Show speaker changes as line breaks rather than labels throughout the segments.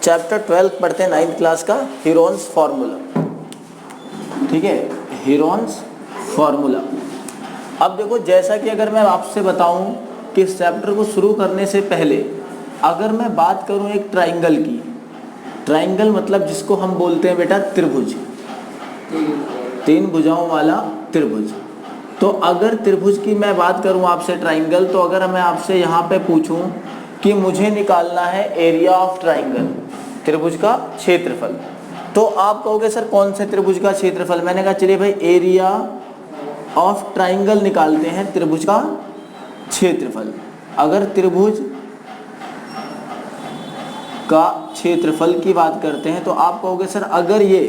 Chapter 12 पढ़ते हैं 9th class का, हीरोन्स फार्मूला। ठीक है, हीरोन्स फार्मूला। अब देखो, जैसा कि अगर मैं आपसे बताऊं कि इस चैप्टर को शुरू करने से पहले अगर मैं बात करूं एक ट्राइंगल की, ट्राइंगल मतलब जिसको हम बोलते हैं बेटा त्रिभुज, तीन भुजाओं वाला त्रिभुज। तो अगर त्रिभुज की मैं बात करूं आपसे ट्राइंगल, तो अगर मैं आपसे यहाँ पे पूछूं कि मुझे निकालना है एरिया ऑफ ट्राइंगल, त्रिभुज का क्षेत्रफल, तो आप कहोगे सर कौन से त्रिभुज का क्षेत्रफल। मैंने कहा चलिए भाई एरिया ऑफ ट्राइंगल निकालते हैं, त्रिभुज का क्षेत्रफल। अगर त्रिभुज का क्षेत्रफल की बात करते हैं तो आप कहोगे सर अगर ये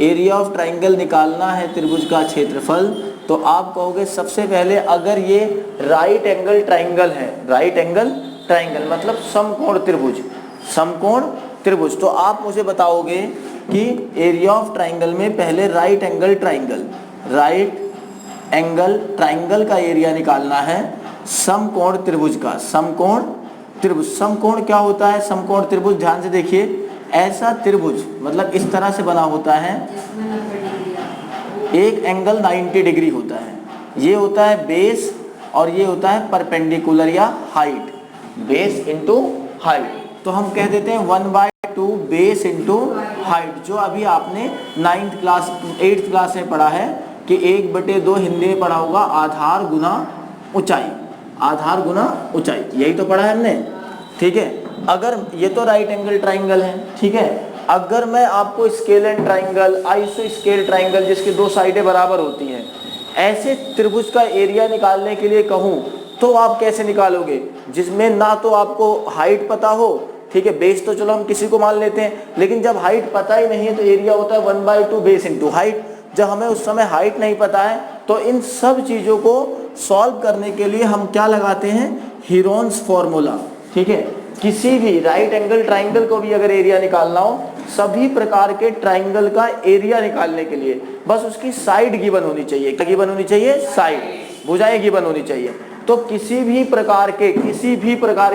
एरिया ऑफ ट्राइंगल निकालना है त्रिभुज का क्षेत्रफल, तो आप कहोगे सबसे पहले अगर ये राइट एंगल ट्राइंगल है, राइट एंगल ट्राइंगल मतलब समकोण त्रिभुज, समकोण त्रिभुज, तो आप मुझे बताओगे कि एरिया ऑफ ट्राइंगल में पहले right angle triangle, right angle triangle का एरिया निकालना है समकोण त्रिभुज का, समकोण त्रिभुज। समकोण क्या होता है? समकोण त्रिभुज ध्यान से देखिए, ऐसा त्रिभुज मतलब इस तरह से बना होता है, एक एंगल 90 डिग्री होता है, ये होता है बेस और ये होता है परपेंडिकुलर या हाइट, बेस इंटू हाइट। तो हम कह देते हैं 1/2 बेस इंटू हाइट, जो अभी आपने 9th क्लास 8th क्लास में पढ़ा है कि 1/2 हिंदी में पढ़ा होगा, आधार गुना ऊंचाई, आधार गुना ऊंचाई, यही तो पढ़ा है हमने। ठीक है, अगर ये तो राइट एंगल ट्राइंगल है, ठीक है, अगर मैं आपको स्केल एंड ट्राइंगल, आइसो स्केल ट्राइंगल जिसकी दो साइडें बराबर होती हैं, ऐसे त्रिभुज का एरिया निकालने के लिए कहूँ तो आप कैसे निकालोगे? जिसमें ना तो आपको हाइट पता हो, ठीक है, बेस तो चलो हम किसी को मान लेते हैं, लेकिन जब हाइट पता ही नहीं है तो एरिया होता है 1/2 बेस इंटू हाइट। जब हमें उस समय हाइट नहीं पता है तो इन सब चीज़ों को सॉल्व करने के लिए हम क्या लगाते हैं? Heron's formula. ठीक है, किसी भी राइट एंगल ट्राइंगल को भी अगर एरिया निकालना हो, सभी प्रकार के ट्राइंगल का एरिया निकालने के लिए बस उसकी साइड गिवन होनी चाहिए। क्या गिवन होनी चाहिए? साइड, भुजाएं गिवन होनी चाहिए। तो किसी भी प्रकार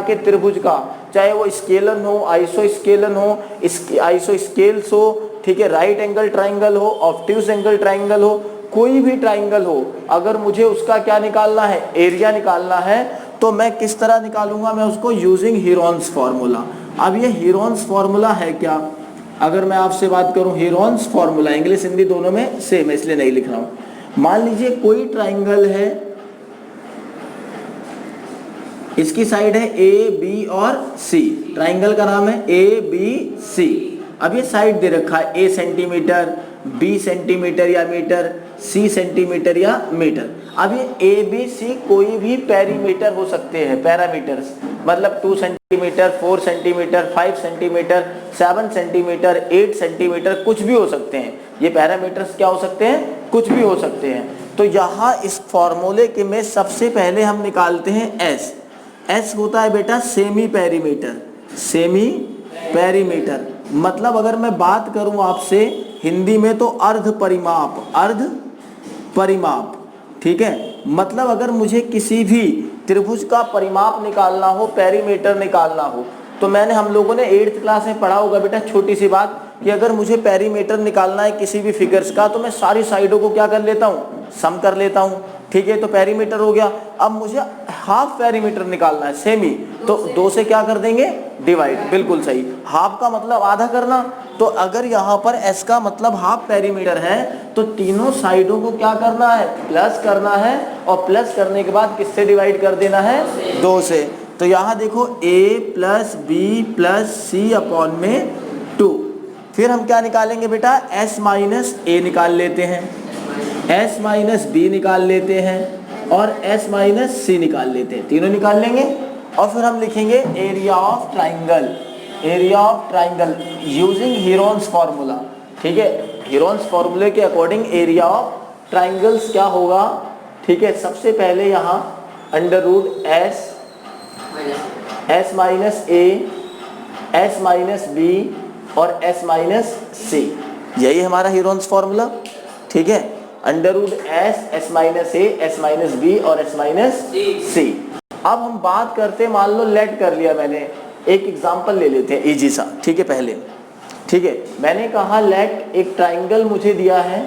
के त्रिभुज का, चाहे वो स्केलन हो, आइसो स्केलन हो, आइसो स्केल्स हो, ठीक है, राइट एंगल ट्राइंगल हो, ऑब्ट्यूज एंगल ट्राइंगल हो, कोई भी ट्राइंगल हो, अगर मुझे उसका क्या निकालना है? एरिया निकालना है, तो मैं किस तरह निकालूंगा? मैं उसको यूजिंग हीरोन्स फार्मूला। अब ये हीरोन्स फार्मूला है क्या? अगर मैं आपसे बात करूं हीरोन्स फार्मूला, इंग्लिश हिंदी दोनों में सेम है इसलिए नहीं लिख रहा हूं। मान लीजिए कोई ट्राइंगल है, इसकी साइड है ए बी और सी, ट्राइंगल का नाम है ए बी सी। अब ये साइड दे रखा है, ए सेंटीमीटर, बी सेंटीमीटर या मीटर, सी सेंटीमीटर या मीटर। अब ये ए बी सी कोई भी पैरामीटर हो सकते हैं, पैरामीटर्स मतलब 2 centimetre, 4 centimetre, 5 centimetre, 7 centimetre, 8 centimetre, कुछ भी हो सकते हैं। ये पैरामीटर्स क्या हो सकते हैं? कुछ भी हो सकते हैं। तो यहाँ इस फॉर्मूले के में सबसे पहले हम निकालते हैं एस। एस होता है बेटा सेमी पैरीमीटर, सेमी पैरीमीटर मतलब अगर मैं बात करूं आपसे हिंदी में तो अर्ध परिमाप, अर्ध परिमाप। ठीक है, मतलब अगर मुझे किसी भी त्रिभुज का परिमाप निकालना हो, पैरीमीटर निकालना हो, तो मैंने हम लोगों ने 8th क्लास में पढ़ा होगा बेटा, छोटी सी बात, कि अगर मुझे पैरीमीटर निकालना है किसी भी फिगर्स का, तो मैं सारी साइडों को क्या कर लेता हूँ? सम कर लेता हूँ। ठीक है, तो पैरीमीटर हो गया। अब मुझे हाफ पैरीमीटर निकालना है, सेमी, तो 2 से क्या कर देंगे? डिवाइड। बिल्कुल सही, हाफ का मतलब आधा करना। तो अगर यहाँ पर एस का मतलब हाफ पैरीमीटर है, तो तीनों साइडों को क्या करना है? प्लस करना है, और प्लस करने के बाद किससे डिवाइड कर देना है? 2 से। तो यहाँ देखो a plus B plus C upon में 2। फिर हम क्या निकालेंगे बेटा? s माइनस ए निकाल लेते हैं, s माइनस बी निकाल लेते हैं, और s माइनस सी निकाल लेते हैं, तीनों निकाल लेंगे। और फिर हम लिखेंगे area of triangle, area of triangle using Heron's formula. ठीक है, हीरोन्स फार्मूले के अकॉर्डिंग एरिया ऑफ ट्राइंगल्स क्या होगा? ठीक है, सबसे पहले यहाँ under root S, S minus A, S minus B और एस माइनस सी, यही हमारा हीरोन्स फार्मूला। ठीक है, under root S, S minus A, S minus B और एस माइनस सी। अब हम बात करते हैं, मान लो लेट कर लिया मैंने एक एग्जांपल ले लेते हैं इजी सा, ठीक है। पहले ठीक है, मैंने कहा लेट एक ट्राइंगल मुझे दिया है,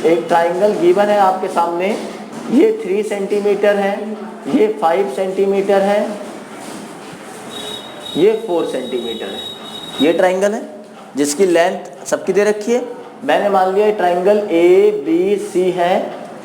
एक ट्राइंगल गिवन है आपके सामने, ये 3 सेंटीमीटर है, ये 5 सेंटीमीटर है, ये 4 सेंटीमीटर है। ये ट्राइंगल है जिसकी लेंथ सबकी दे रखी है। मैंने मान लिया ट्राइंगल ए बी सी है,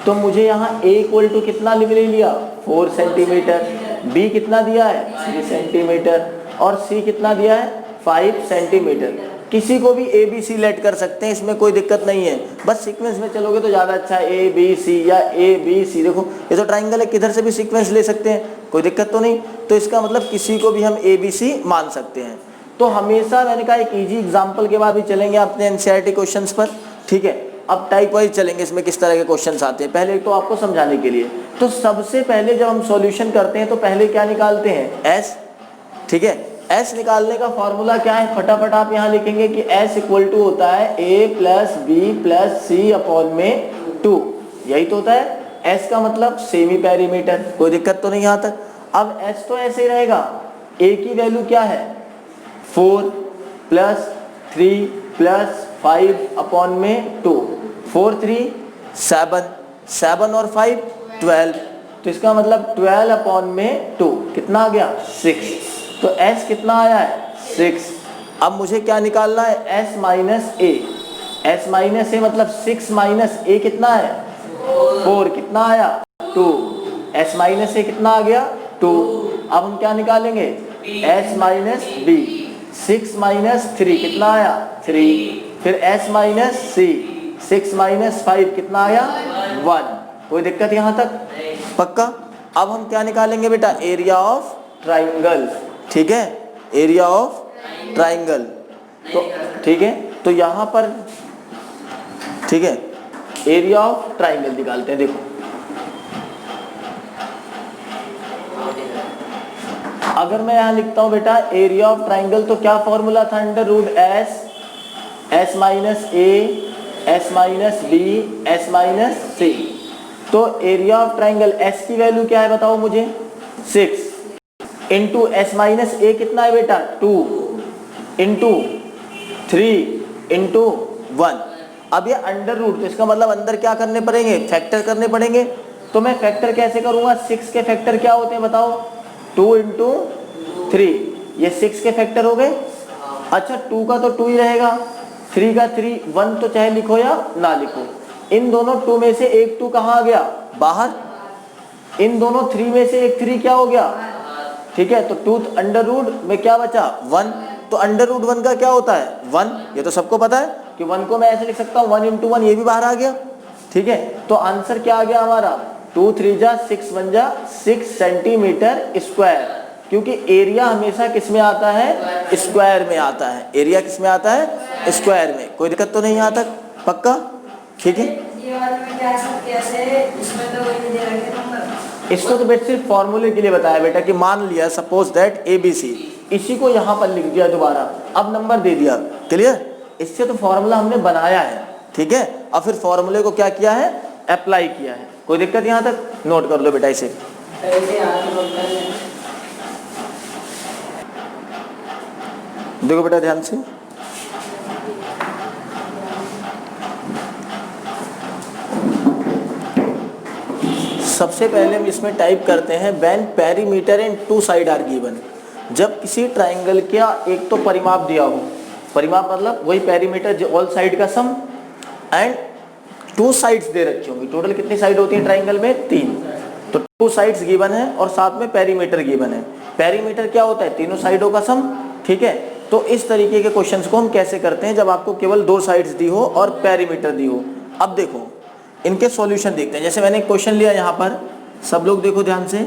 तो मुझे यहाँ ए इक्वल टू कितना ले लिया 4 सेंटीमीटर, बी कितना दिया है 3 सेंटीमीटर और सी कितना दिया है 5 सेंटीमीटर। किसी को भी ए बी सी लेट कर सकते हैं, इसमें कोई दिक्कत नहीं है, बस सीक्वेंस में चलोगे तो ज़्यादा अच्छा है। ए बी सी या ए बी सी, देखो ये तो ट्राइंगल है, किधर से भी सीक्वेंस ले सकते हैं, कोई दिक्कत तो नहीं। तो इसका मतलब किसी को भी हम ए बी सी मान सकते हैं। तो हमेशा मैंने कहा एक इजी एग्जाम्पल के बाद भी चलेंगे अपने एनसीईआरटी क्वेश्चंस पर, ठीक है। अब टाइप वाइज चलेंगे, इसमें किस तरह के क्वेश्चंस आते हैं। पहले तो आपको समझाने के लिए, तो सबसे पहले जब हम सॉल्यूशन करते हैं तो पहले क्या निकालते हैं एस, ठीक है। एस निकालने का फॉर्मूला क्या है, फटाफट आप यहाँ लिखेंगे कि एस इक्वल टू होता है ए plus B plus C upon में 2, यही तो होता है। एस का मतलब सेमी पेरीमीटर, कोई दिक्कत तो नहीं यहाँ तक। अब एस तो ऐसे ही रहेगा, ए की वैल्यू क्या है 4 प्लस 3 प्लस 5 अपॉन में 2, 4 3 7, 7 और 5 12, तो इसका मतलब 12 अपॉन में 2 कितना आ गया 6। तो s कितना आया है 6। अब मुझे क्या निकालना है s minus A, s minus ए मतलब 6 माइनस ए कितना है 4, कितना आया 2, s माइनस ए कितना आ गया 2। अब हम क्या निकालेंगे s माइनस बी, 6 माइनस 3 कितना आया 3, फिर s माइनस सी, 6 माइनस 5 कितना आया 1, कोई दिक्कत यहाँ तक पक्का। अब हम क्या निकालेंगे बेटा एरिया ऑफ ट्राइंगल, ठीक है, एरिया ऑफ ट्राइंगल। तो ठीक है, तो यहाँ पर ठीक है एरिया ऑफ ट्राइंगल निकालते हैं। देखो अगर मैं यहाँ लिखता हूँ बेटा एरिया ऑफ ट्राइंगल, तो क्या फॉर्मूला था under root S minus A, S minus B, S minus C. तो एरिया ऑफ ट्राइंगल एस की वैल्यू क्या है बताओ मुझे 6 इंटू एस माइनस ए कितना है बेटा 2 इंटू 3 इंटू 1। अब ये अंडर रूट, तो इसका मतलब अंदर क्या करने पड़ेंगे फैक्टर करने पड़ेंगे। तो मैं फैक्टर कैसे करूंगा, 6 के फैक्टर क्या होते हैं बताओ 2 इंटू 3, ये 6 के फैक्टर हो गए। अच्छा 2 का तो 2 ही रहेगा, 3 का 3, 1 तो चाहे लिखो या ना लिखो। इन दोनों 2 में से एक 2 कहाँ आ गया बाहर, इन दोनों 3 में से एक 3 क्या हो गया, ठीक है। तो 2 अंडर रूट में क्या बचा 1, तो अंडर रूट 1 का क्या होता है 1, ये तो सबको पता है कि 1 को मैं ऐसे लिख सकता हूँ 1 इंटू 1, ये भी बाहर आ गया, ठीक है। तो आंसर क्या आ गया हमारा 2 3 जा 6 1 जा 6 सेंटीमीटर स्क्वायर, क्योंकि एरिया हमेशा किस में आता है स्क्वायर में आता है, एरिया किस में आता है स्क्वायर में। कोई दिक्कत तो नहीं यहाँ तक पक्का, ठीक है। इसको तो बेटा सिर्फ फॉर्मूले के लिए बताया बेटा कि मान लिया suppose that A B C, इसी को यहाँ पर लिख दिया दोबारा, अब नंबर दे दिया, क्लियर। इससे तो फॉर्मूला हमने बनाया है, ठीक है, और फिर फॉर्मूले को क्या किया है अप्लाई किया है। कोई दिक्कत यहाँ तक, नोट कर लो बेटा इसे। देखो बेटा ध्यान से, सबसे पहले हम इसमें टाइप करते हैं when perimeter and 2 side are given. जब किसी ट्राइंगल का एक तो परिमाप दिया हो, परिमाप मतलब वही पेरीमीटर ऑल साइड का सम, एंड 2 साइड्स दे रखी होंगी। टोटल कितनी साइड होती है ट्राइंगल में 3, तो 2 साइड्स गिवन है और साथ में पेरीमीटर गिवन है। पेरीमीटर क्या होता है तीनों साइडों का सम, ठीक है। तो इस तरीके के क्वेश्चंस को हम कैसे करते हैं जब आपको केवल 2 साइड्स दी हो और पेरीमीटर दी हो। अब देखो इनके सॉल्यूशन देखते हैं। जैसे मैंने एक क्वेश्चन लिया यहाँ पर, सब लोग देखो ध्यान से,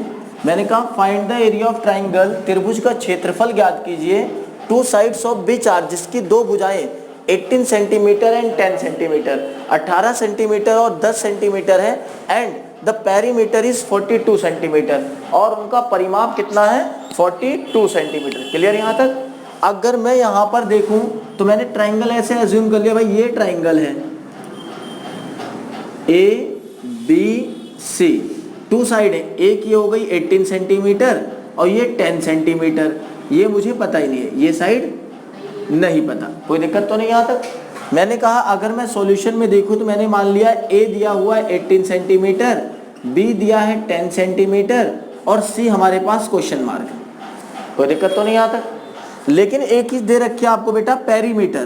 मैंने कहा find the area of triangle, त्रिभुज का क्षेत्रफल ज्ञात कीजिए, 2 साइड्स ऑफ विच आर, जिसकी 2 भुजाएं 18 सेंटीमीटर एंड 10 सेंटीमीटर, 18 सेंटीमीटर और 10 सेंटीमीटर है, and the perimeter is 42 centimetre, और उनका परिमाप कितना है 42 सेंटीमीटर। क्लियर यहाँ तक। अगर मैं यहाँ पर देखूं तो मैंने ट्राइंगल ऐसे एज्यूम कर लिया, भाई ये ट्राइंगल है ए बी सी, 2 साइड है, एक ये हो गई 18 सेंटीमीटर और ये 10 सेंटीमीटर, ये मुझे पता ही नहीं है, ये साइड नहीं पता। कोई दिक्कत तो नहीं यहाँ तक। मैंने कहा अगर मैं सॉल्यूशन में देखूं तो मैंने मान लिया ए दिया हुआ है 18 सेंटीमीटर, बी दिया है 10 सेंटीमीटर और सी हमारे पास क्वेश्चन मार्क है। कोई दिक्कत तो नहीं यहाँ तक। लेकिन एक चीज दे रखी है आपको बेटा, पेरीमीटर।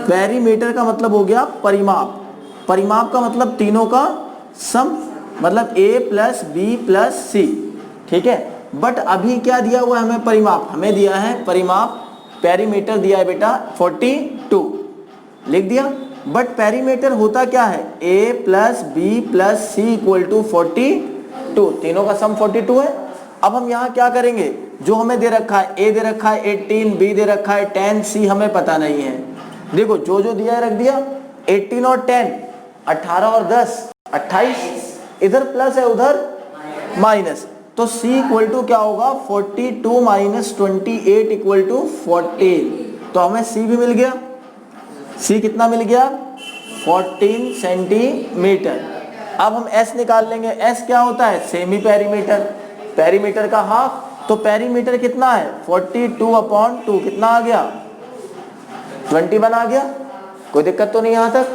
पेरीमीटर का मतलब हो गया परिमाप। परिमाप का मतलब तीनों का सम, मतलब ए प्लस बी प्लस सी, ठीक है। बट अभी क्या दिया हुआ है हमें, परिमाप हमें दिया है परिमाप, पेरीमीटर दिया है बेटा 42, लिख दिया। बट पेरीमीटर होता क्या है, a plus B plus C equal to 42, तीनों का सम 42 है। अब हम यहाँ क्या करेंगे, जो हमें दे रखा है a दे रखा है 18, b दे रखा है 10, c हमें पता नहीं है। देखो जो जो दिया है रख दिया, 18 और 10, 18 और 10 28, इधर प्लस है उधर माइनस, तो c इक्वल टू क्या होगा 42 माइनस 28 इक्वल टू 14। तो हमें c भी मिल गया। c कितना मिल गया, 14 सेंटीमीटर। अब हम s निकाल लेंगे। s क्या होता है, सेमी पेरीमीटर, पेरीमीटर का हाफ। तो पेरीमीटर कितना है 42/2, कितना आ गया 21 आ गया। कोई दिक्कत तो नहीं यहाँ तक।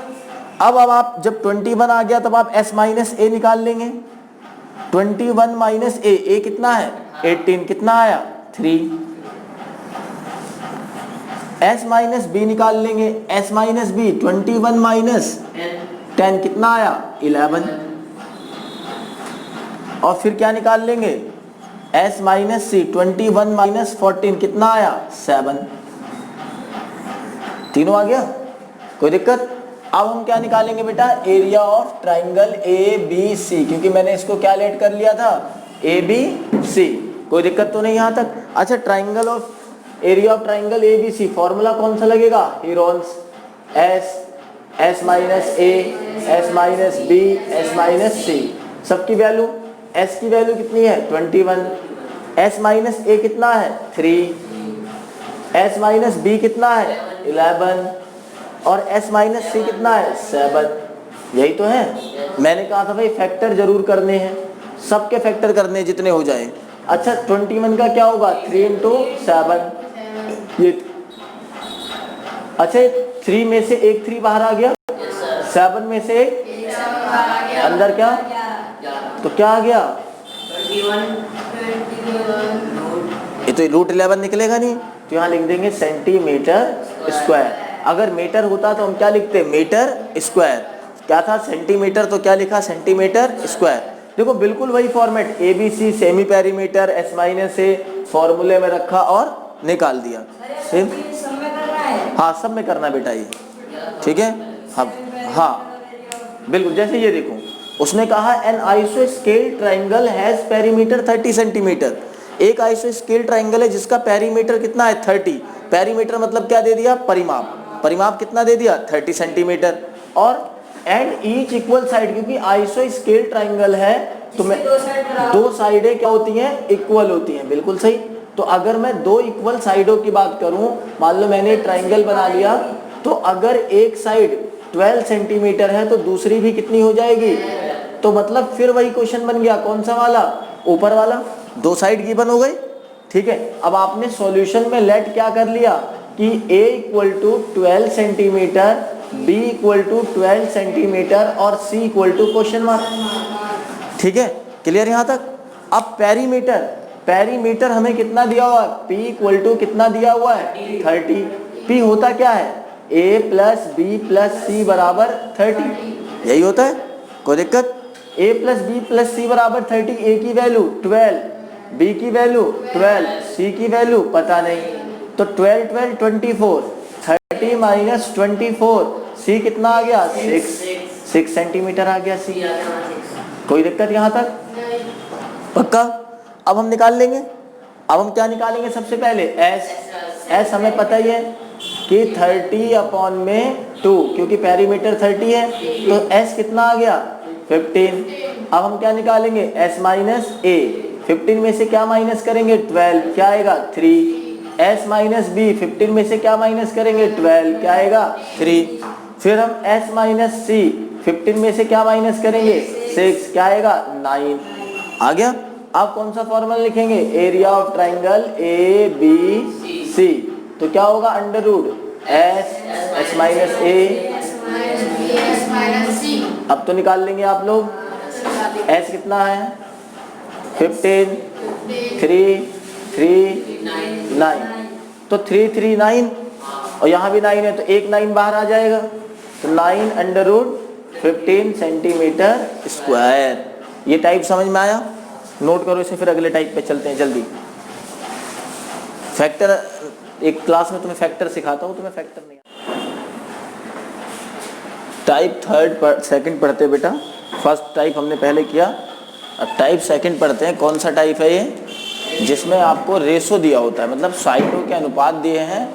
अब आप जब 21 आ गया तब आप s माइनस ए निकाल लेंगे। 21 माइनस ए कितना है 18, कितना आया 3। s माइनस बी निकाल लेंगे। s माइनस बी 21 माइनस 10 कितना आया 11। और फिर क्या निकाल लेंगे, s माइनस सी 21 माइनस 14 कितना आया 7। तीनों आ गया, कोई दिक्कत। अब हम क्या निकालेंगे बेटा, area of triangle A B C, क्योंकि मैंने इसको क्या लेट कर लिया था ए बी सी। कोई दिक्कत तो नहीं यहाँ तक। अच्छा, triangle of area of triangle A B C, formula कौन सा लगेगा, Heron's, S minus A, S minus B, S minus C. सबकी वैल्यू, एस की वैल्यू कितनी है 21, एस माइनस ए कितना है 3, एस माइनस बी कितना है 11 और s माइनस सी कितना है 7। यही तो है। मैंने कहा था भाई फैक्टर जरूर करने हैं, सबके फैक्टर करने हैं जितने हो जाए। अच्छा 21 का क्या होगा 3 × 7, ये अच्छा 3 में से एक 3 बाहर आ गया, 7 में से अंदर क्या, तो क्या आ गया 21, ये तो √11 निकलेगा नहीं, तो यहाँ लिख देंगे सेंटीमीटर स्क्वायर। अगर मीटर होता तो हम क्या लिखते, मीटर स्क्वायर। क्या था सेंटीमीटर, तो क्या लिखा सेंटीमीटर स्क्वायर। देखो बिल्कुल वही format, A B C semi perimeter, S minus A फॉर्मूले में रखा और निकाल दिया। सेम, हाँ सब में करना बेटा ये, ठीक है। हाँ बिल्कुल, जैसे ये देखो उसने कहा एन आइसो स्केल ट्राइंगल हैज पेरीमीटर 30 सेंटीमीटर। एक आइसो स्केल ट्राइंगल है जिसका पेरीमीटर कितना है 30। पेरीमीटर मतलब क्या दे दिया, परिमाप। परिमाप कितना दे दिया 30 सेंटीमीटर। और एंड ईच इक्वल साइड, क्योंकि आइसो स्केल ट्राइंगल है तो मैं दो साइडें क्या होती हैं, इक्वल होती हैं। बिल्कुल सही। तो अगर मैं दो इक्वल साइडों की बात करूं, मान लो मैंने ट्राइंगल बना लिया, तो अगर एक साइड 12 सेंटीमीटर है तो दूसरी भी कितनी हो जाएगी, तो मतलब फिर वही क्वेश्चन बन गया, कौन सा वाला, ऊपर वाला। दो साइड गिवन हो गई, ठीक है। अब आपने सॉल्यूशन में लेट क्या कर लिया कि a equal to 12 centimetre, b equal to 12 centimetre और c equal to question mark, ठीक है। क्लियर यहाँ तक। अब पेरीमीटर, पेरीमीटर हमें कितना दिया हुआ है, p इक्वल टू कितना दिया हुआ है 30। p होता क्या है, a प्लस बी प्लस सी बराबर 30, यही होता है। कोई दिक्कत। a प्लस बी प्लस सी बराबर 30, a की वैल्यू 12, b की वैल्यू 12, c की वैल्यू पता नहीं, तो 12 12 24, 30 माइनस 24, c कितना आ गया 6 सेंटीमीटर आ गया c। कोई दिक्कत यहाँ तक, पक्का। अब हम निकाल लेंगे। अब हम क्या निकालेंगे, सबसे पहले s हमें पता ही है कि 30/2, क्योंकि पेरीमीटर 30 है तो s कितना आ गया 15। अब हम क्या निकालेंगे, s माइनस ए, 15 में से क्या माइनस करेंगे 12, क्या आएगा 3। s माइनस बी, 15 में से क्या माइनस करेंगे 12, क्या आएगा 3। फिर हम s माइनस सी, 15 में से क्या माइनस करेंगे 6, क्या आएगा 9। आ गया। आप कौन सा फॉर्मूला लिखेंगे, area of triangle A B C, तो क्या होगा under root S S minus A. अब तो निकाल लेंगे आप लोग, एस कितना है 15, 3, 3, 9, तो 3, 3, 9 और यहाँ भी 9 है तो एक 9 बाहर आ जाएगा, तो 9 अंडर रूट 15 सेंटीमीटर स्क्वायर। ये टाइप समझ में आया, नोट करो इसे, फिर अगले टाइप पे चलते हैं जल्दी। फैक्टर एक क्लास में तुम्हें फैक्टर सिखाता हूँ, तुम्हें फैक्टर नहीं। टाइप थर्ड सेकंड पढ़ते बेटा, फर्स्ट टाइप हमने पहले किया, अब टाइप सेकंड पढ़ते हैं। कौन सा टाइप है ये, जिसमें आपको रेशो दिया होता है, मतलब साइडों के अनुपात दिए हैं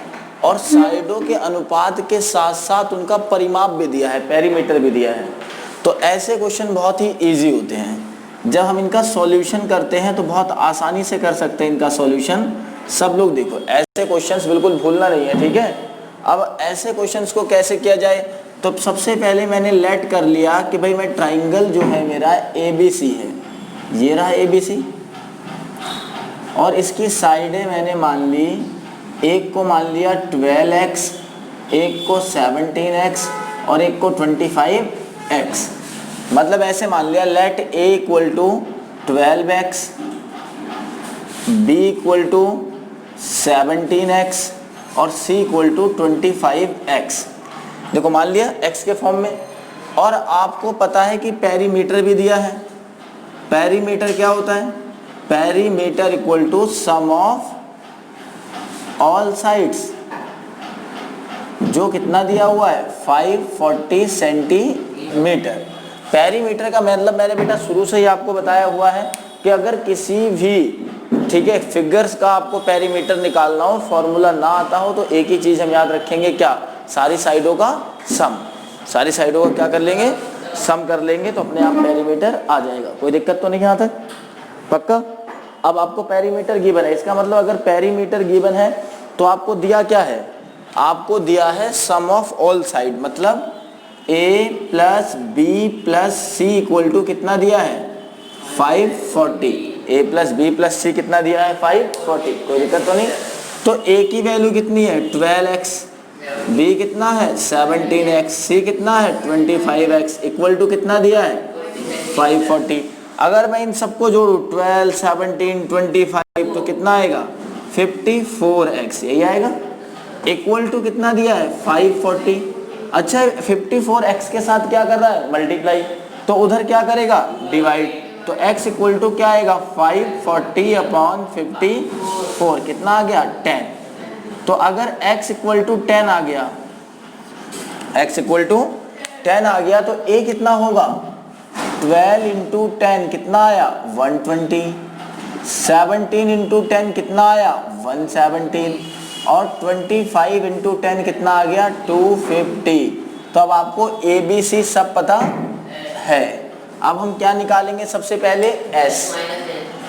और साइडों के अनुपात के साथ साथ उनका परिमाप भी दिया है, पेरीमीटर भी दिया है। तो ऐसे क्वेश्चन बहुत ही इजी होते हैं, जब हम इनका सॉल्यूशन करते हैं तो बहुत आसानी से कर सकते हैं इनका सॉल्यूशन। सब लोग देखो, ऐसे क्वेश्चंस बिल्कुल भूलना नहीं है, ठीक है। अब ऐसे क्वेश्चंस को कैसे किया जाए, तो सबसे पहले मैंने लेट कर लिया कि भाई मैं ट्राइंगल जो है मेरा ABC है, ये रहा ABC, और इसकी साइडें मैंने मान ली, एक को मान लिया 12x, एक को 17x और एक को 25x। मतलब ऐसे मान लिया, let A equal to 12x, B equal to 17x और C इक्वल टू 25x। देखो मान लिया x के फॉर्म में, और आपको पता है कि पेरीमीटर भी दिया है। पेरीमीटर क्या होता है, perimeter equal to sum of all sides, जो कितना दिया हुआ है 540 सेंटीमीटर। पेरीमीटर का मतलब मैंने बेटा शुरू से ही आपको बताया हुआ है कि अगर किसी भी, ठीक है, फिगर्स का आपको पेरीमीटर निकालना हो, फॉर्मूला ना आता हो, तो एक ही चीज़ हम याद रखेंगे, क्या, सारी साइडों का सम। सारी साइडों का क्या कर लेंगे, सम कर लेंगे, तो अपने आप पेरीमीटर आ जाएगा। कोई दिक्कत तो नहीं यहाँ तक, पक्का। अब आपको पेरीमीटर गिवन है, इसका मतलब अगर पेरीमीटर गिवन है तो आपको दिया क्या है, आपको दिया है सम ऑफ ऑल साइड, मतलब A plus B plus C equal to कितना दिया है 540। A plus B plus C कितना दिया है 540, कोई दिक्कत तो नहीं। तो A की वैल्यू कितनी है 12x, B कितना है 17x, C कितना है 25x, इक्वल टू कितना दिया है 540। अगर मैं इन सबको जोड़ूँ 12, 17, 25 तो कितना आएगा 54x, यही आएगा। इक्वल टू कितना दिया है 540। अच्छा 54x के साथ क्या कर रहा है मल्टीप्लाई, तो उधर क्या करेगा डिवाइड, तो x इक्वल टू क्या आएगा 540 अपॉन 54, कितना आ गया 10। तो अगर x इक्वल टू 10 आ गया, x इक्वल टू 10 आ गया, तो a कितना होगा 12 इंटू 10 कितना आया 120, 17 इंटू 10 कितना आया 117 और 25 इंटू 10 कितना आ गया 250। तो अब आपको ABC सब पता है। अब हम क्या निकालेंगे, सबसे पहले S,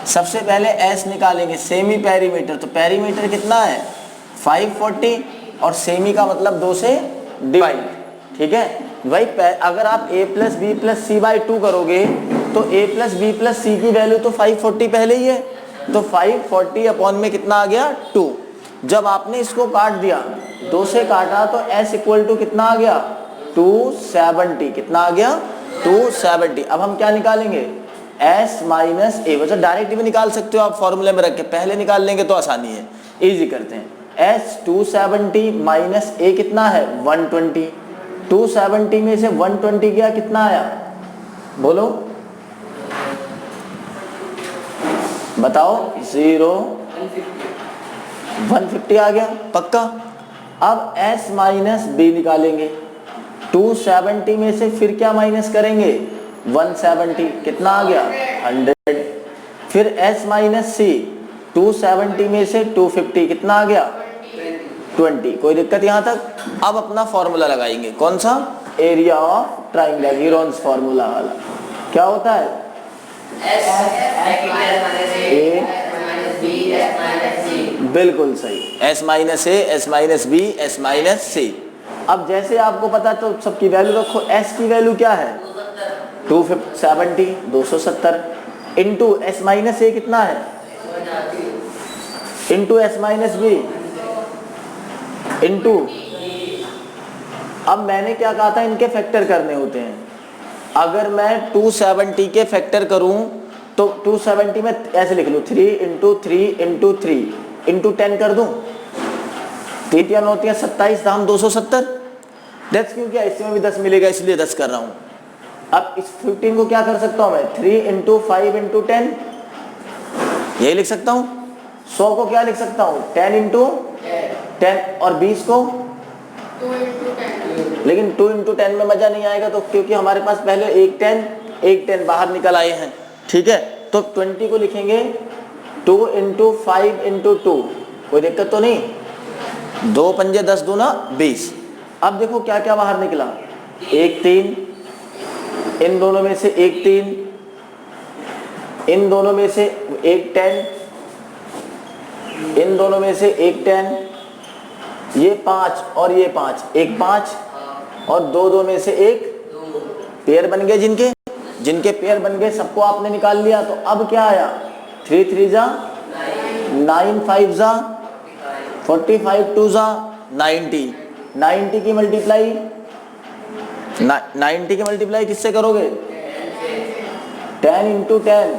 सबसे पहले S निकालेंगे, सेमी पेरीमीटर। तो पेरीमीटर कितना है 540 और सेमी का मतलब 2 से डिवाइड, ठीक है भाई। अगर आप A plus B plus C by 2 करोगे तो A plus B plus C की वैल्यू तो 540 पहले ही है, तो 540 अपॉन में कितना आ गया 2। जब आपने इसको काट दिया, 2 से काटा, तो S इक्वल टू कितना आ गया 270, कितना आ गया 270। अब हम क्या निकालेंगे S माइनस ए, वैसे डायरेक्ट भी निकाल सकते हो आप फॉर्मूले में रख के, पहले निकाल लेंगे तो आसानी है, इजी करते हैं। S 270 माइनस ए कितना है 120, 270 में से 120 गया कितना आया बोलो, बताओ 0, 150 आ गया पक्का। अब S माइनस बी निकालेंगे, 270 में से फिर क्या माइनस करेंगे 170, कितना आ गया 100। फिर S माइनस सी, 270 में से 250 कितना आ गया 20। कोई दिक्कत यहाँ तक। अब अपना फॉर्मूला लगाएंगे, कौन सा, area of triangle, Heron's formula वाला। क्या होता है बिल्कुल सही, S minus A, S minus B, S minus C. अब जैसे आपको पता तो सबकी वैल्यू रखो। S की वैल्यू क्या है 270, 270, इंटू एस माइनस ए कितना है, into S minus B into, अब मैंने क्या कहा था, इनके फैक्टर करने होते हैं। अगर मैं 270 के फैक्टर करूं तो 270 में ऐसे लिख लूं 3 इंटू 3 इंटू 3 इंटू 10 कर दूं, 3 होती है 27 दाम 270। 10 क्यों किया, इसमें भी 10 मिलेगा इसलिए 10 कर रहा हूं। अब इस 15 को क्या कर सकता हूं मैं, 3 इंटू 5 इंटू 10 यही लिख सकता हूं। 100 को क्या लिख सकता हूं, 10 इंटू 10, और 20 को
2 इंटू 10।
लेकिन 2 इंटू 10 में मजा नहीं आएगा, तो क्योंकि हमारे पास पहले एक 10 बाहर निकल आए हैं, ठीक है। तो 20 को लिखेंगे 2 इंटू 5 इंटू 2, कोई दिक्कत तो नहीं, 2 पंजे 10 दूना 20। अब देखो क्या क्या बाहर निकला, एक 3, इन दोनों में से एक 3, इन दोनों में से एक 10, इन दोनों में से एक 10, ये 5 और ये 5, एक 5 और 2 में से एक पेयर बन गए, जिनके पेयर बन गए सबको आपने निकाल लिया। तो अब क्या आया, 3 3 जा 9, 5 जा 45, 2 जा 90, 90 की मल्टीप्लाई 90 की मल्टीप्लाई किससे करोगे, 10 इंटू 10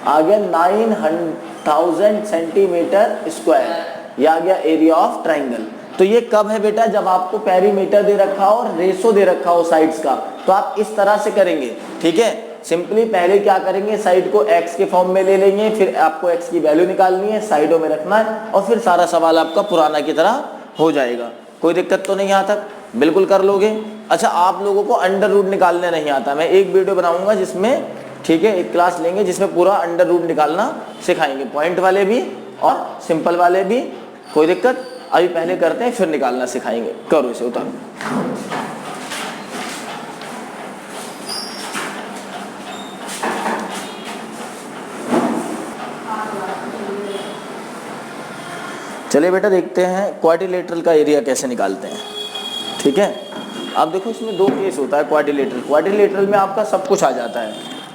आ गया 9000 सेंटीमीटर स्क्वायर, ये आ गया एरिया ऑफ ट्राइंगल। तो ये कब है बेटा, जब आपको पेरीमीटर दे रखा हो और रेशो दे रखा हो साइड्स का, तो आप इस तरह से करेंगे, ठीक है। सिंपली पहले क्या करेंगे, साइड को x के फॉर्म में ले लेंगे, फिर आपको x की वैल्यू निकालनी है, साइडों में रखना है, और फिर सारा सवाल आपका पुराना की तरह हो जाएगा। कोई दिक्कत तो नहीं, यहाँ तक बिल्कुल कर लोगे। अच्छा, आप लोगों को अंडर रूट निकालने नहीं आता, मैं एक वीडियो बनाऊंगा जिसमें, ठीक है, एक क्लास लेंगे जिसमें पूरा अंडर रूट निकालना सिखाएंगे, पॉइंट वाले भी और सिंपल वाले भी। कोई दिक्कत, अभी पहले करते हैं फिर निकालना सिखाएंगे। करो इसे, उतारो। चलिए बेटा देखते हैं क्वाड्रिलेटरल का एरिया कैसे निकालते हैं, ठीक है। अब देखो इसमें 2 केस होता है क्वाड्रिलेटरल में आपका सब कुछ आ जाता है,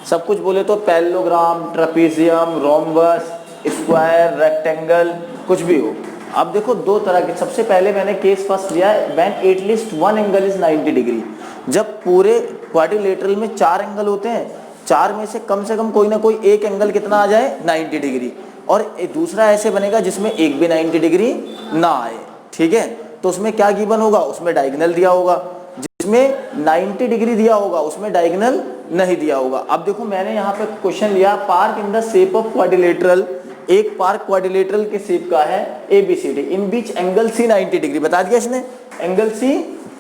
सब कुछ बोले तो parallelogram, trapezium, rhombus, square, rectangle, कुछ भी हो। अब देखो 2 तरह के, सबसे पहले मैंने केस फर्स्ट लिया है when at least 1 angle is 90 degree. जब पूरे क्वाड्रिलेटरल में 4 एंगल होते हैं, 4 में से कम कोई ना कोई एक एंगल कितना आ जाए, 90 डिग्री, और दूसरा ऐसे बनेगा जिसमें एक भी 90 डिग्री ना आए, ठीक है। तो उसमें क्या गिवन होगा, उसमें डायगोनल दिया होगा, जिसमें 90 डिग्री दिया होगा उसमें डायगोनल नहीं दिया होगा। अब देखो मैंने यहाँ पे क्वेश्चन लिया, park in the shape of quadrilateral, एक पार्क क्वाड्रिलेटरल के शेप का है ABCD, इन बीच एंगल C 90 डिग्री, बता दिया इसने, एंगल C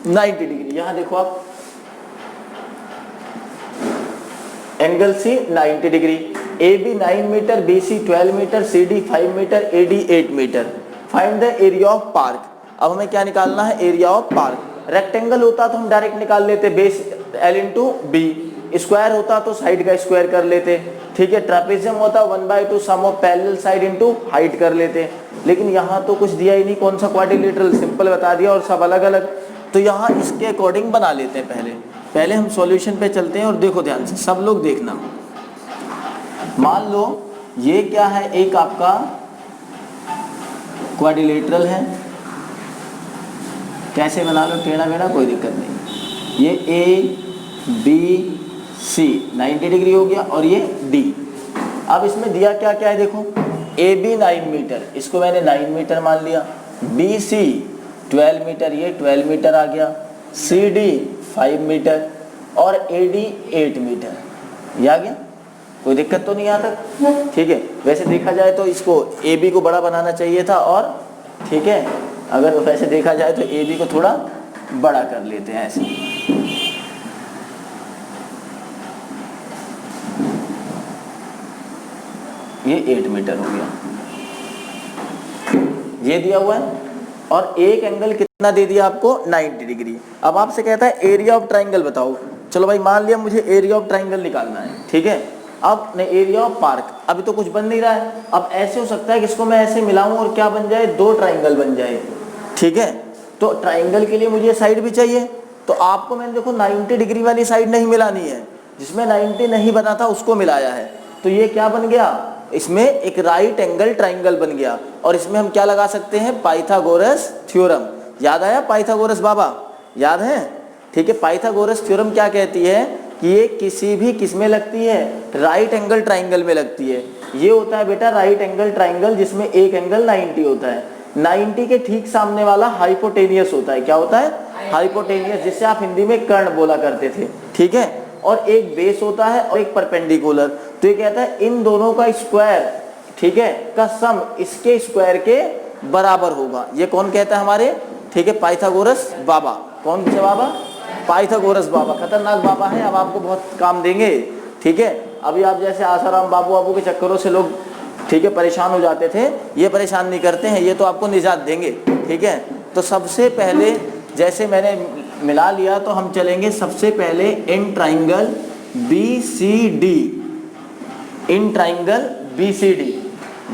90 डिग्री। यहाँ देखो आप, angle C 90 degree, AB 9 metre, BC 12 metre, CD 5 metre, AD 8 metre. Find the area of park. अब हमें क्या निकालना है, एरिया ऑफ पार्क। रेक्टेंगल होता तो हम डायरेक्ट निकाल लेते, base L into B, square होता तो साइड का स्क्वायर कर लेते, ठीक है। ट्रेपेजियम होता 1/2 sum of parallel side into height कर लेते, लेकिन यहाँ तो कुछ दिया ही नहीं, कौन सा क्वाड्रिलेटरल, सिंपल बता दिया और सब अलग अलग। तो यहाँ इसके अकॉर्डिंग बना लेते हैं, पहले हम सॉल्यूशन पे चलते हैं। और देखो ध्यान से, सब लोग देखना, मान लो ये क्या है, एक आपका क्वाड्रिलेटरल है, कैसे बना लो, टेढ़ा मेढ़ा कोई दिक्कत नहीं। ये ABC 90 डिग्री हो गया, और ये D। अब इसमें दिया क्या क्या है, देखो AB 9 मीटर, इसको मैंने 9 मीटर मान लिया, BC 12 मीटर, ये 12 मीटर आ गया, CD 5 मीटर, और AD 8 मीटर, ये आ गया। कोई दिक्कत तो नहीं यहाँ तक, ठीक है। वैसे देखा जाए तो इसको AB को बड़ा बनाना चाहिए था, और ठीक है, अगर वैसे देखा जाए तो AB को थोड़ा बड़ा कर लेते हैं ऐसे। ये 8 मीटर हो गया, ये दिया हुआ है, और एक एंगल कितना दे दिया आपको, 90 डिग्री। अब आपसे कहता है एरिया ऑफ ट्राइंगल बताओ। चलो भाई, मान लिया मुझे एरिया ऑफ ट्राइंगल निकालना है, ठीक है। अब ने एरिया ऑफ पार्क, अभी तो कुछ बन नहीं रहा है। अब ऐसे हो सकता है कि इसको मैं ऐसे मिलाऊं और क्या बन जाए, 2 ट्राइंगल बन जाए, ठीक है। तो ट्राइंगल के लिए मुझे साइड भी चाहिए, तो आपको मैंने देखो 90 डिग्री वाली साइड नहीं मिलानी है, जिसमें 90 नहीं बना था उसको मिलाया है। तो ये क्या बन गया, इसमें एक राइट एंगल ट्राइंगल बन गया। और इसमें हम क्या लगा सकते हैं, पाइथागोरस थ्योरम। याद आया पाइथागोरस बाबा, याद है? ठीक है, पाइथागोरस थ्योरम क्या कहती है कि ये किसी भी किस में लगती है, राइट एंगल ट्राइंगल में लगती है। ये होता है बेटा राइट एंगल ट्राइंगल जिसमें एक एंगल 90 होता है। 90 के ठीक सामने वाला हाइपोटेनियस होता है। क्या होता है, हाइपोटेनियस, जिससे आप हिंदी में कर्ण बोला करते थे। ठीक है, और एक बेस होता है और एक परपेंडिकुलर। तो ये कहता है इन दोनों का स्क्वायर, ठीक है, का सम इसके स्क्वायर के बराबर होगा। ये कौन कहता है हमारे, ठीक है, पाइथागोरस बाबा। कौन से बाबा, पाइथागोरस बाबा। खतरनाक बाबा है, अब आपको बहुत काम देंगे। ठीक है, अभी आप जैसे आसाराम बाबू के चक्करों से लोग, ठीक है, परेशान हो जाते थे, ये परेशान नहीं करते हैं, ये तो आपको निजात देंगे। ठीक है, तो सबसे पहले जैसे मैंने मिला लिया तो हम चलेंगे सबसे पहले in triangle BCD, in triangle BCD।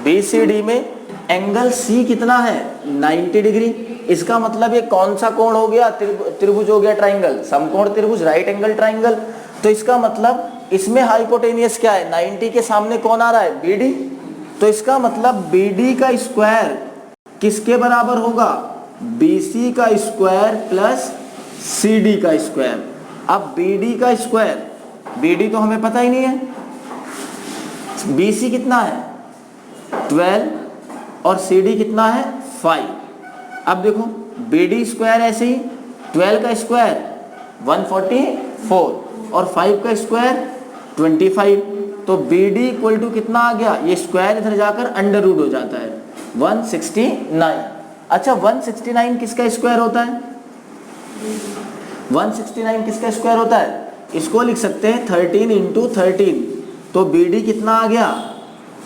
BCD में एंगल C कितना है, 90 डिग्री। इसका मतलब ये कौन सा कोण हो गया, त्रिभुज हो गया, ट्राइंगल, समकोण त्रिभुज, राइट एंगल ट्राइंगल। तो इसका मतलब इसमें हाइपोटेनियस क्या है, 90 के सामने कौन आ रहा है, BD। तो इसका मतलब BD का स्क्वायर किसके बराबर होगा, BC का स्क्वायर प्लस CD का स्क्वायर। अब BD का स्क्वायर, BD तो हमें पता ही नहीं है, BC कितना है 12 और CD कितना है 5। अब देखो BD स्क्वायर ऐसे ही 12 का स्क्वायर 144 और 5 का स्क्वायर 25। तो BD इक्वल टू कितना आ गया, ये स्क्वायर इधर जाकर अंडर रूट हो जाता है 169। अच्छा 169 किसका स्क्वायर होता है, 169 किसका स्क्वायर होता है, इसको लिख सकते हैं 13 इंटू 13। तो BD कितना आ गया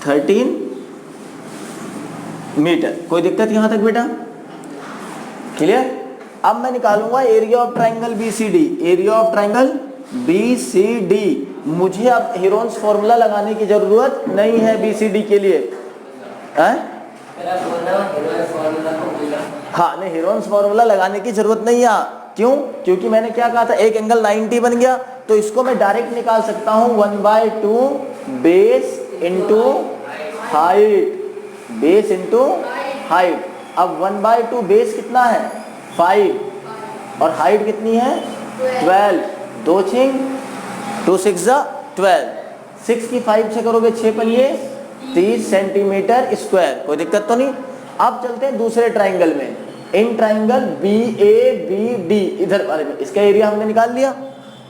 13 मीटर। कोई दिक्कत यहां तक बेटा, क्लियर? अब मैं निकालूंगा area of triangle BCD। Area of triangle BCD, मुझे अब हेरोन्स फॉर्मूला लगाने की जरूरत नहीं है BCD के लिए। हाँ नहीं, हेरोन्स फॉर्मूला लगाने की जरूरत नहीं है। क्यों? क्योंकि मैंने क्या कहा था, एक एंगल 90 बन गया, तो इसको मैं डायरेक्ट निकाल सकता हूं 1/2 base into height, base into height. अब 1/2 बेस कितना है 5 और हाइट कितनी है 12, 2 6 2 6 12, 6 की 5 से करोगे 6 पंजे 30 सेंटीमीटर स्क्वायर। कोई दिक्कत तो नहीं। अब चलते हैं दूसरे ट्राइंगल में, इन ट्राइंगल BABD। इधर बारे में इसका एरिया हमने निकाल लिया।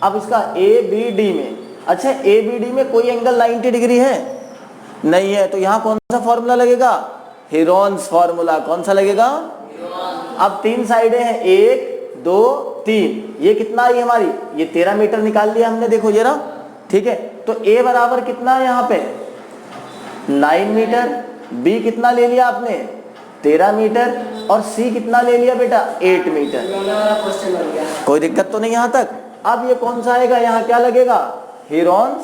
अब इसका ABD में, अच्छा ABD में कोई एंगल 90 डिग्री है नहीं है, तो यहाँ कौन सा फॉर्मूला लगेगा, हेरोन्स फॉर्मूला। कौन सा लगेगा, अब 3 साइडें हैं 1 2 3, ये कितना आई हमारी, ये 13 मीटर निकाल लिया हमने, देखो ये रहा। ठीक है, तो A बराबर कितना है यहाँ पे 9 मीटर, B कितना ले लिया आपने 13 मीटर और C कितना ले लिया बेटा 8 मीटर। कोई दिक्कत तो नहीं यहाँ तक। अब ये कौन सा आएगा, यहाँ क्या लगेगा, हेरोन्स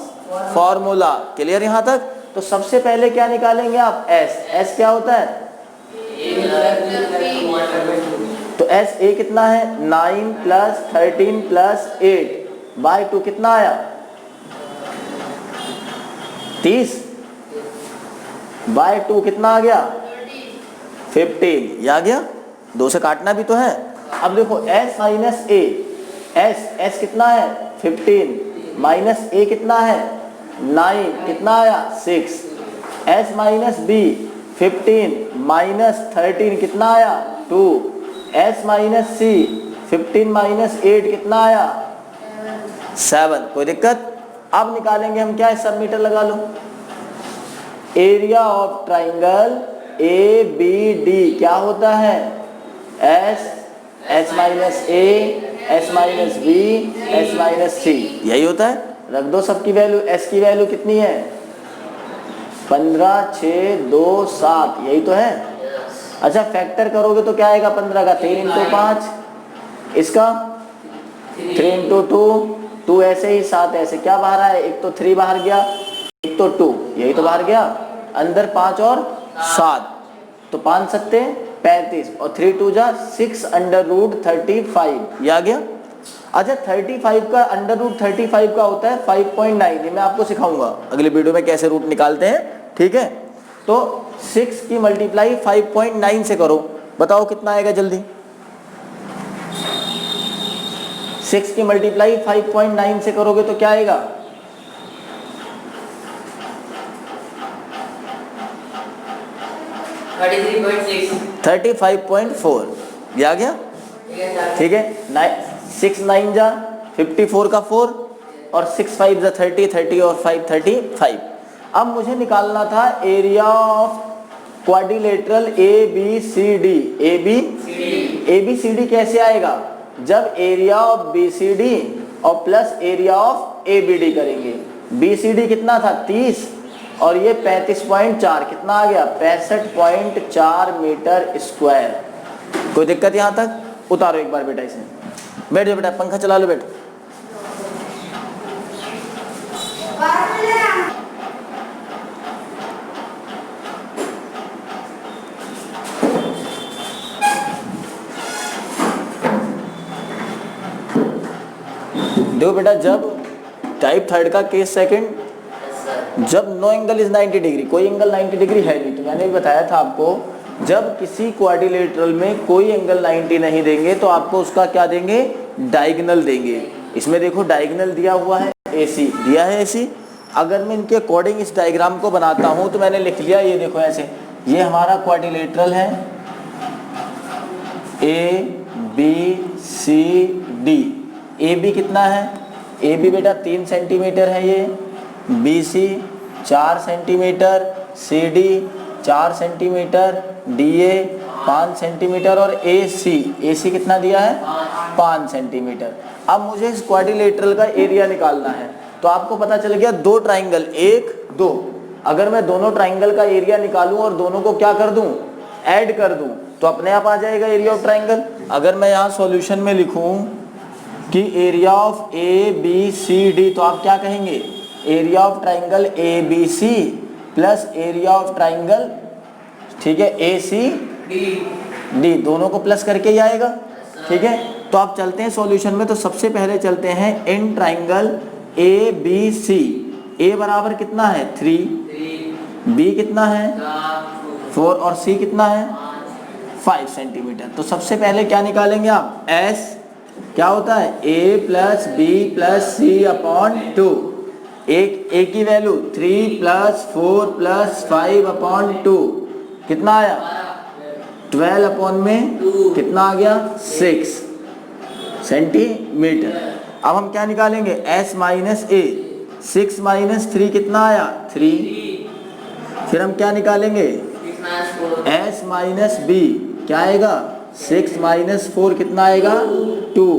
फॉर्मूला। क्लियर यहाँ तक? तो सबसे पहले क्या निकालेंगे आप, S क्या होता है, तो A कितना है 9 प्लस 13 प्लस 8/2 कितना आया 30/2 कितना आ गया 15। ये आ गया, 2 से काटना भी तो है। अब देखो S माइनस A, S कितना है 15 माइनस A कितना है 9, कितना आया 6। S माइनस B 15 माइनस 13 कितना आया 2। S माइनस C 15 माइनस 8 कितना आया 7। कोई दिक्कत? अब निकालेंगे हम क्या है, सब मीटर लगा लो। एरिया ऑफ ट्राइंगल ABD क्या होता है, S minus A, S minus B, S minus C, यही होता है। रख दो सबकी वैल्यू। S की वैल्यू कितनी है 15 6 2 7, यही तो है। अच्छा फैक्टर करोगे तो क्या आएगा 15 का 3 इंटू 5, इसका 3 इंटू 2 ऐसे ही 7 ऐसे। क्या बाहर आया, एक तो 3 बाहर गया, एक तो 2, यही तो बाहर गया। अंदर 5 और 7, तो 5 सत्ते 35 और 3 2 जा 6 अंडर रूट 35, ये आ गया। अच्छा 35 का अंडर रूट 35 का होता है 5.9, ये मैं आपको सिखाऊंगा अगले वीडियो में कैसे रूट निकालते हैं, ठीक है। तो 6 की मल्टीप्लाई 5.9 से करो, बताओ कितना आएगा जल्दी। 6 की मल्टीप्लाई 5.9 से करोगे तो क्या आएगा? 35.4, ये आ गया, ठीक है। 6 9 जा 54 का 4 और 6 5 जा 30, 30 और 5 35। अब मुझे निकालना था area of quadrilateral ABCD। ABCD कैसे आएगा? जब एरिया ऑफ BCD और प्लस एरिया ऑफ ABD करेंगे। BCD कितना था 30 और ये 35.4, कितना आ गया 65.4 मीटर स्क्वायर। कोई दिक्कत यहाँ तक? उतारो एक बार बेटा इसे, बैठ जाओ बेटा, पंखा चला लो बेटा। देखो बेटा, जब टाइप थर्ड का केस सेकंड, जब नो एंगल इज 90 डिग्री, कोई एंगल 90 डिग्री है नहीं, तो मैंने भी बताया था आपको, जब किसी क्वाड्रिलेटरल में कोई एंगल 90 नहीं देंगे तो आपको उसका क्या देंगे? डायगोनल देंगे। इसमें देखो डायगोनल दिया हुआ है, AC दिया है AC। अगर मैं इनके अकॉर्डिंग इस डायग्राम को बनाता हूं तो मैंने लिख लिया, ये देखो ऐसे, ये हमारा क्वाड्रिलेटरल है ABCD। AB कितना है? AB बेटा 3 सेंटीमीटर है, ये BC 4 centimetre, CD 4 centimetre, DA 5 centimetre और AC कितना दिया है? 5 सेंटीमीटर। अब मुझे इस क्वाड्रिलेटरल का एरिया निकालना है, तो आपको पता चल गया दो ट्राइंगल 1 2, अगर मैं दोनों ट्राइंगल का एरिया निकालूं और दोनों को क्या कर दूं? ऐड कर दूं, तो अपने आप आ जाएगा एरिया ऑफ ट्राइंगल। अगर मैं यहाँ सॉल्यूशन में लिखूं कि एरिया ऑफ ABCD, तो आप क्या कहेंगे? Area of triangle ABC plus area of triangle, ठीक है, ACD, दोनों को प्लस करके ही आएगा, ठीक है। तो आप चलते हैं सॉल्यूशन में, तो सबसे पहले चलते हैं इन ट्राइंगल ABC। A बराबर कितना है 3, B कितना है 4 और C कितना है 5 सेंटीमीटर। तो सबसे पहले क्या निकालेंगे आप? S क्या होता है? A plus B plus C upon 2। A की वैल्यू 3 प्लस 4 प्लस 5 अपॉन 2, कितना आया? 12 अपॉन में कितना आ गया? 6 सेंटीमीटर। अब हम क्या निकालेंगे? S माइनस A, 6 माइनस 3 कितना आया? 3। फिर हम क्या निकालेंगे? S माइनस B, क्या आएगा? 6 माइनस 4 कितना आएगा? 2।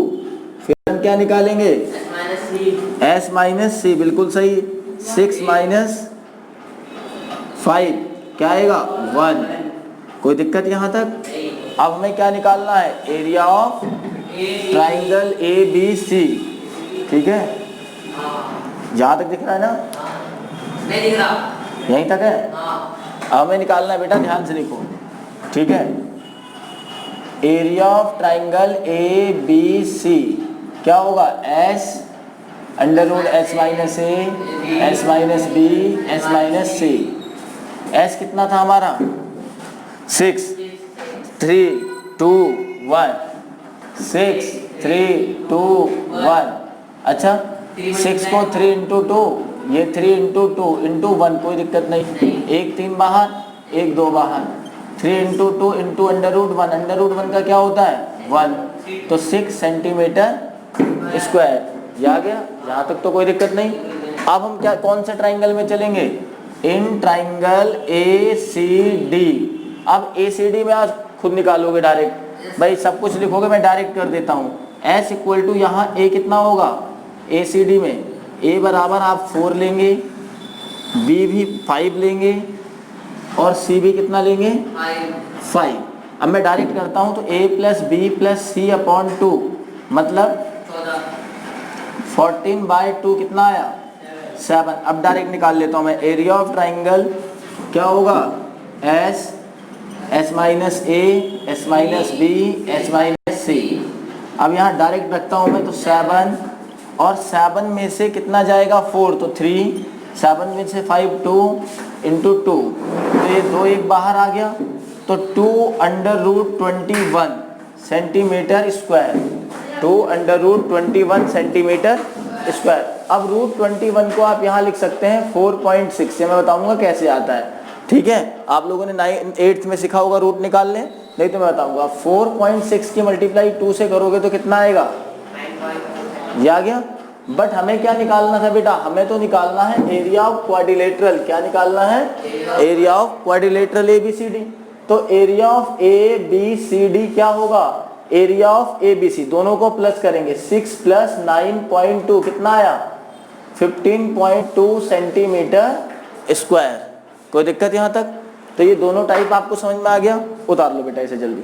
फिर हम क्या निकालेंगे? S माइनस C, बिल्कुल सही। 6 माइनस 5 क्या आएगा? 1। कोई दिक्कत यहाँ तक? अब हमें क्या निकालना है? एरिया ऑफ ट्राइंगल ABC, ठीक है। जहाँ तक दिख रहा है ना?
नहीं दिख रहा,
यहीं तक है। अब हमें निकालना है बेटा, ध्यान से देखो, ठीक है। एरिया ऑफ ट्राइंगल ABC क्या होगा? S under root S minus A, S minus B, S minus C। S कितना था हमारा? 6 3 2 1, 6 3 2 1। अच्छा, 6 को 3 इंटू 2, ये 3 इंटू 2 इंटू 1, कोई दिक्कत नहीं। 1 3 बाहर, 1 2 बाहर। 3 into 2 into under root 1, under root 1 का क्या होता है? 1। तो 6 सेंटीमीटर स्क्वायर, ये आ गया। यहाँ तक तो कोई दिक्कत नहीं। अब हम क्या, कौन से ट्राइंगल में चलेंगे? In triangle ACD। अब ACD में आज खुद निकालोगे डायरेक्ट, भाई सब कुछ लिखोगे, मैं डायरेक्ट कर देता हूँ। S इक्वल टू यहाँ A कितना होगा ACD में? A बराबर आप 4 लेंगे, B भी 5 लेंगे और C भी कितना लेंगे? 5। अब मैं डायरेक्ट करता हूँ, तो A plus B plus C upon 2 मतलब 14/2 कितना आया? 7। अब डायरेक्ट निकाल लेता हूँ मैं। एरिया ऑफ ट्राइंगल क्या होगा? S minus A, S minus B, S minus C। अब यहाँ डायरेक्ट रखता हूँ मैं, तो 7 और 7 में से कितना जाएगा 4, तो 3, 7 में से 5 2 इंटू 2, तो ये 2 1 बाहर आ गया, तो 2√21 सेंटीमीटर स्क्वायर, 2√21 सेंटीमीटर स्क्वायर। अब √21 को आप यहाँ लिख सकते हैं 4.6 से, मैं बताऊंगा कैसे आता है, ठीक है। आप लोगों ने 8th में सीखा होगा रूट निकाल लें, नहीं तो मैं बताऊंगा। 4.6 की मल्टीप्लाई 2 से करोगे तो कितना आएगा, ये आ गया। बट हमें क्या निकालना था बेटा, हमें तो निकालना है एरिया ऑफ क्वाड्रिलेटरल। क्या निकालना है, एरिया ऑफ क्वाड्रिलेटरल ABCD। तो एरिया ऑफ ABCD क्या होगा, एरिया ऑफ ABC, दोनों को प्लस करेंगे, 6 + 9.2 कितना आया, 15.2 सेंटीमीटर स्क्वायर। कोई दिक्कत यहाँ तक? तो ये दोनों टाइप आपको समझ में आ गया, उतार लो बेटा इसे जल्दी।